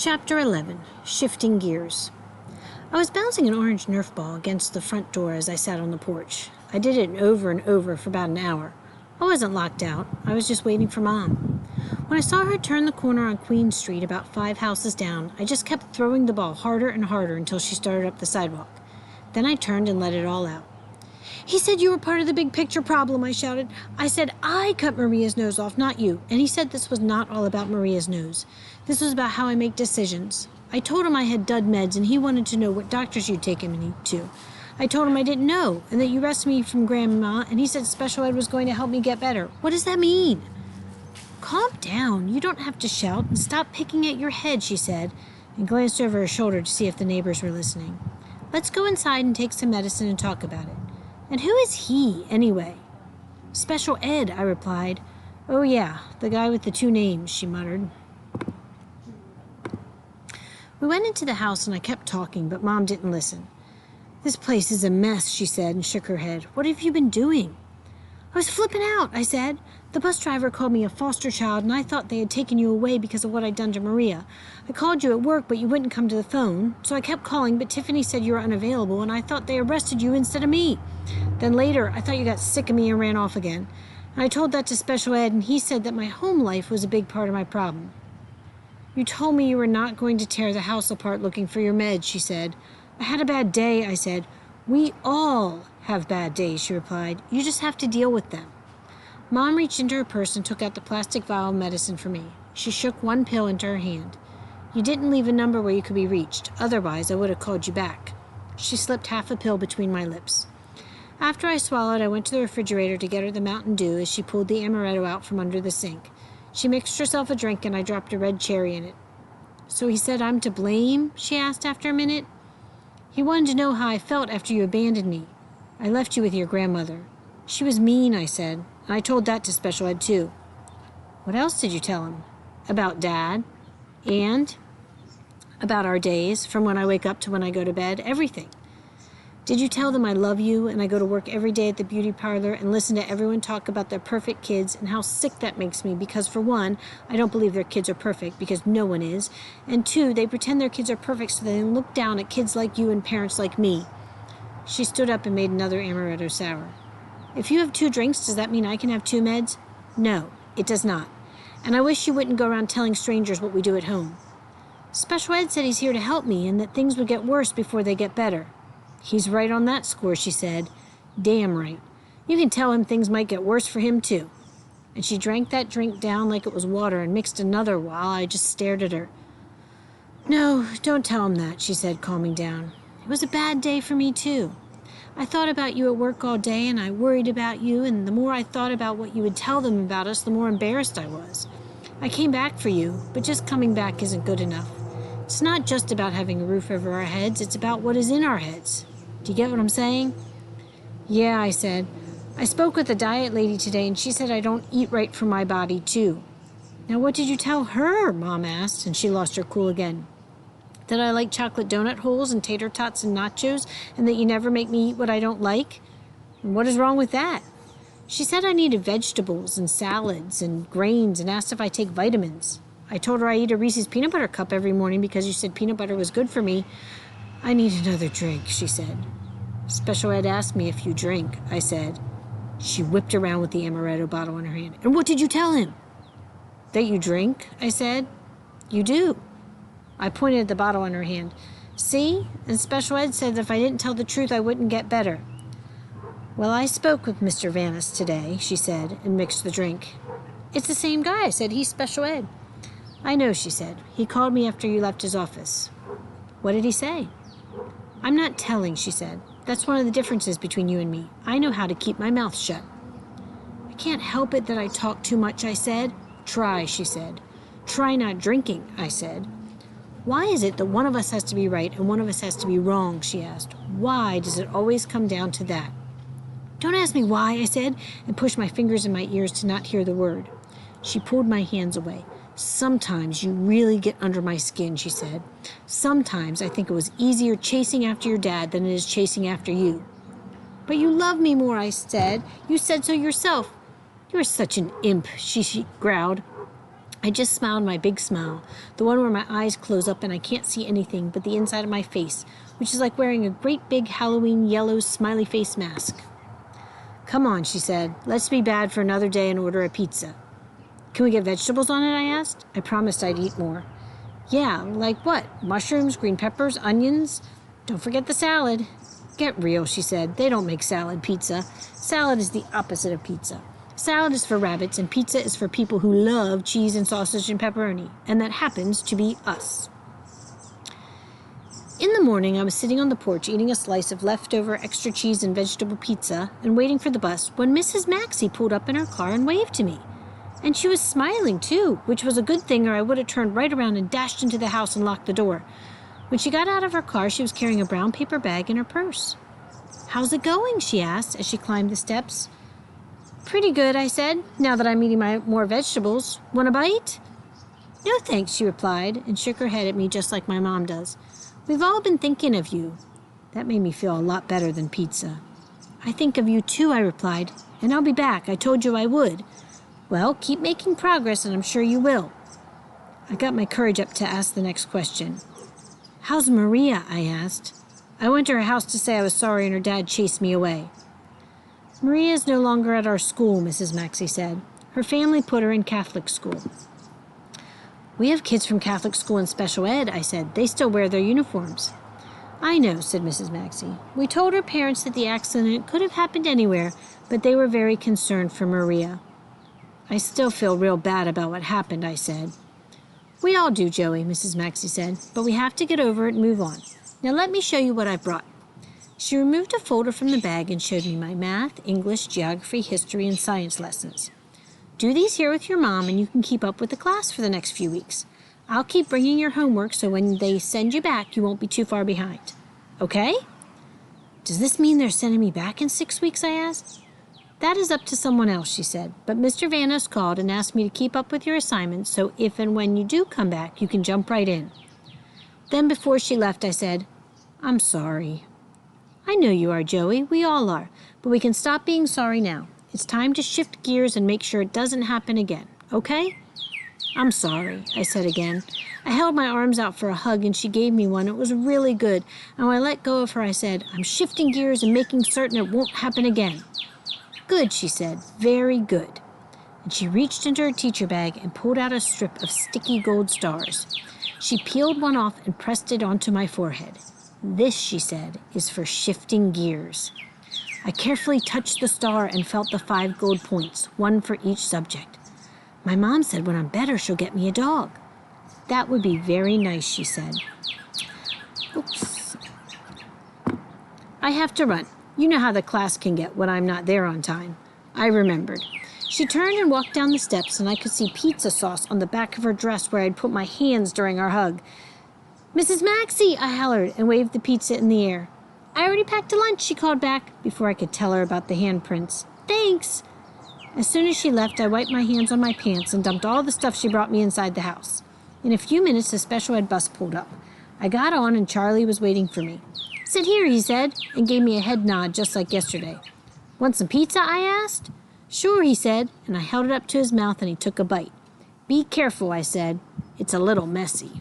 Chapter 11. Shifting Gears. I was bouncing an orange Nerf ball against the front door as I sat on the porch. I did it over and over for about an hour. I wasn't locked out. I was just waiting for Mom. When I saw her turn the corner on Queen Street about 5 houses down, I just kept throwing the ball harder and harder until she started up the sidewalk. Then I turned and let it all out. "He said you were part of the big picture problem," I shouted. "I said I cut Maria's nose off, not you. And he said this was not all about Maria's nose. This was about how I make decisions. I told him I had dud meds and he wanted to know what doctors you'd taken me to. I told him I didn't know and that you rescued me from Grandma and he said special ed was going to help me get better. What does that mean?" "Calm down. You don't have to shout and stop picking at your head," she said, and glanced over her shoulder to see if the neighbors were listening. "Let's go inside and take some medicine and talk about it. And who is he, anyway?" "Special ed," I replied. "Oh, yeah, the guy with the 2 names, she muttered. We went into the house and I kept talking, but Mom didn't listen. "This place is a mess," she said and shook her head. "What have you been doing?" "I was flipping out," I said. "The bus driver called me a foster child and I thought they had taken you away because of what I'd done to Maria. I called you at work, but you wouldn't come to the phone. So I kept calling, but Tiffany said you were unavailable and I thought they arrested you instead of me. Then later, I thought you got sick of me and ran off again. And I told that to special ed and he said that my home life was a big part of my problem." "You told me you were not going to tear the house apart looking for your meds," she said. "I had a bad day," I said. "We all have bad days," she replied. "You just have to deal with them." Mom reached into her purse and took out the plastic vial of medicine for me. She shook 1 pill into her hand. "You didn't leave a number where you could be reached. Otherwise, I would have called you back." She slipped half a pill between my lips. After I swallowed, I went to the refrigerator to get her the Mountain Dew as she pulled the amaretto out from under the sink. She mixed herself a drink and I dropped a red cherry in it. "So he said I'm to blame?" she asked after a minute. "He wanted to know how I felt after you abandoned me. I left you with your grandmother. She was mean," I said. "And I told that to special ed too." "What else did you tell him?" "About Dad. And about our days, from when I wake up to when I go to bed. Everything." "Did you tell them I love you and I go to work every day at the beauty parlor and listen to everyone talk about their perfect kids and how sick that makes me because, for one, I don't believe their kids are perfect because no one is, and 2, they pretend their kids are perfect so they can look down at kids like you and parents like me?" She stood up and made another amaretto sour. "If you have 2 drinks, does that mean I can have 2 meds?" "No, it does not. And I wish you wouldn't go around telling strangers what we do at home." "Special ed said he's here to help me and that things would get worse before they get better." "He's right on that score," she said. "Damn right. You can tell him things might get worse for him, too." And she drank that drink down like it was water and mixed another while I just stared at her. "No, don't tell him that," she said, calming down. "It was a bad day for me, too. I thought about you at work all day and I worried about you, and the more I thought about what you would tell them about us, the more embarrassed I was. I came back for you, but just coming back isn't good enough. It's not just about having a roof over our heads, it's about what is in our heads. Do you get what I'm saying?" "Yeah," I said. "I spoke with the diet lady today and she said I don't eat right for my body, too." "Now what did you tell her?" Mom asked, and she lost her cool again. "That I like chocolate donut holes and tater tots and nachos, and that you never make me eat what I don't like? And what is wrong with that?" "She said I needed vegetables and salads and grains and asked if I take vitamins. I told her I eat a Reese's peanut butter cup every morning because you said peanut butter was good for me." "I need another drink," she said. "Special ed asked me if you drink," I said. She whipped around with the amaretto bottle in her hand. "And what did you tell him?" "That you drink," I said. "You do." I pointed at the bottle in her hand. "See? And special ed said that if I didn't tell the truth, I wouldn't get better." "Well, I spoke with Mr. Vanis today," she said, and mixed the drink. "It's the same guy," I said. "He's special ed." "I know," she said. "He called me after you left his office." "What did he say?" "I'm not telling," she said. "That's one of the differences between you and me. I know how to keep my mouth shut." "I can't help it that I talk too much," I said. "Try," she said. "Try not drinking," I said. "Why is it that one of us has to be right and one of us has to be wrong?" she asked. "Why does it always come down to that?" "Don't ask me why," I said, and pushed my fingers in my ears to not hear the word. She pulled my hands away. "Sometimes you really get under my skin," she said. "Sometimes I think it was easier chasing after your dad than it is chasing after you." "But you love me more," I said. "You said so yourself." "You're such an imp," she growled. I just smiled my big smile, the one where my eyes close up and I can't see anything but the inside of my face, which is like wearing a great big Halloween yellow smiley face mask. "Come on," she said. "Let's be bad for another day and order a pizza." "Can we get vegetables on it?" I asked. I promised I'd eat more. "Yeah, like what? Mushrooms, green peppers, onions? Don't forget the salad." "Get real," she said. "They don't make salad pizza. Salad is the opposite of pizza. Salad is for rabbits, and pizza is for people who love cheese and sausage and pepperoni, and that happens to be us." In the morning, I was sitting on the porch eating a slice of leftover extra cheese and vegetable pizza and waiting for the bus when Mrs. Maxey pulled up in her car and waved to me. And she was smiling, too, which was a good thing, or I would have turned right around and dashed into the house and locked the door. When she got out of her car, she was carrying a brown paper bag in her purse. "How's it going?" she asked as she climbed the steps. "Pretty good," I said, "now that I'm eating more vegetables. Want a bite?" "No, thanks," she replied, and shook her head at me just like my mom does. "We've all been thinking of you." That made me feel a lot better than pizza. "I think of you too," I replied, "and I'll be back. I told you I would." "Well, keep making progress, and I'm sure you will." I got my courage up to ask the next question. "How's Maria?" I asked. "I went to her house to say I was sorry and her dad chased me away." "Maria is no longer at our school," Mrs. Maxey said. "Her family put her in Catholic school." "We have kids from Catholic school in special ed," I said. "They still wear their uniforms." "I know," said Mrs. Maxey. "We told her parents that the accident could have happened anywhere, but they were very concerned for Maria." "I still feel real bad about what happened," I said. "We all do, Joey," Mrs. Maxey said, "but we have to get over it and move on. Now let me show you what I brought." She removed a folder from the bag and showed me my math, English, geography, history, and science lessons. "Do these here with your mom and you can keep up with the class for the next few weeks. I'll keep bringing your homework so when they send you back you won't be too far behind. Okay?" "Does this mean they're sending me back in 6 weeks?" I asked. "That is up to someone else," she said, "but Mr. Vanos called and asked me to keep up with your assignments so if and when you do come back you can jump right in." Then before she left I said, "I'm sorry." "I know you are, Joey. We all are. But we can stop being sorry now. It's time to shift gears and make sure it doesn't happen again. Okay?" "I'm sorry," I said again. I held my arms out for a hug and she gave me one. It was really good. And when I let go of her, I said, "I'm shifting gears and making certain it won't happen again." "Good," she said. "Very good." And she reached into her teacher bag and pulled out a strip of sticky gold stars. She peeled one off and pressed it onto my forehead. "This," she said, "is for shifting gears." I carefully touched the star and felt the 5 gold points, one for each subject. "My mom said when I'm better she'll get me a dog." "That would be very nice," she said. Oops. "I have to run. You know how the class can get when I'm not there on time." I remembered. She turned and walked down the steps, and I could see pizza sauce on the back of her dress where I'd put my hands during our hug. "Mrs. Maxey!" I hollered and waved the pizza in the air. "I already packed a lunch," she called back before I could tell her about the handprints. "Thanks." As soon as she left, I wiped my hands on my pants and dumped all the stuff she brought me inside the house. In a few minutes, the special ed bus pulled up. I got on and Charlie was waiting for me. "Sit here," he said, and gave me a head nod just like yesterday. "Want some pizza?" I asked. "Sure," he said, and I held it up to his mouth and he took a bite. "Be careful," I said. "It's a little messy."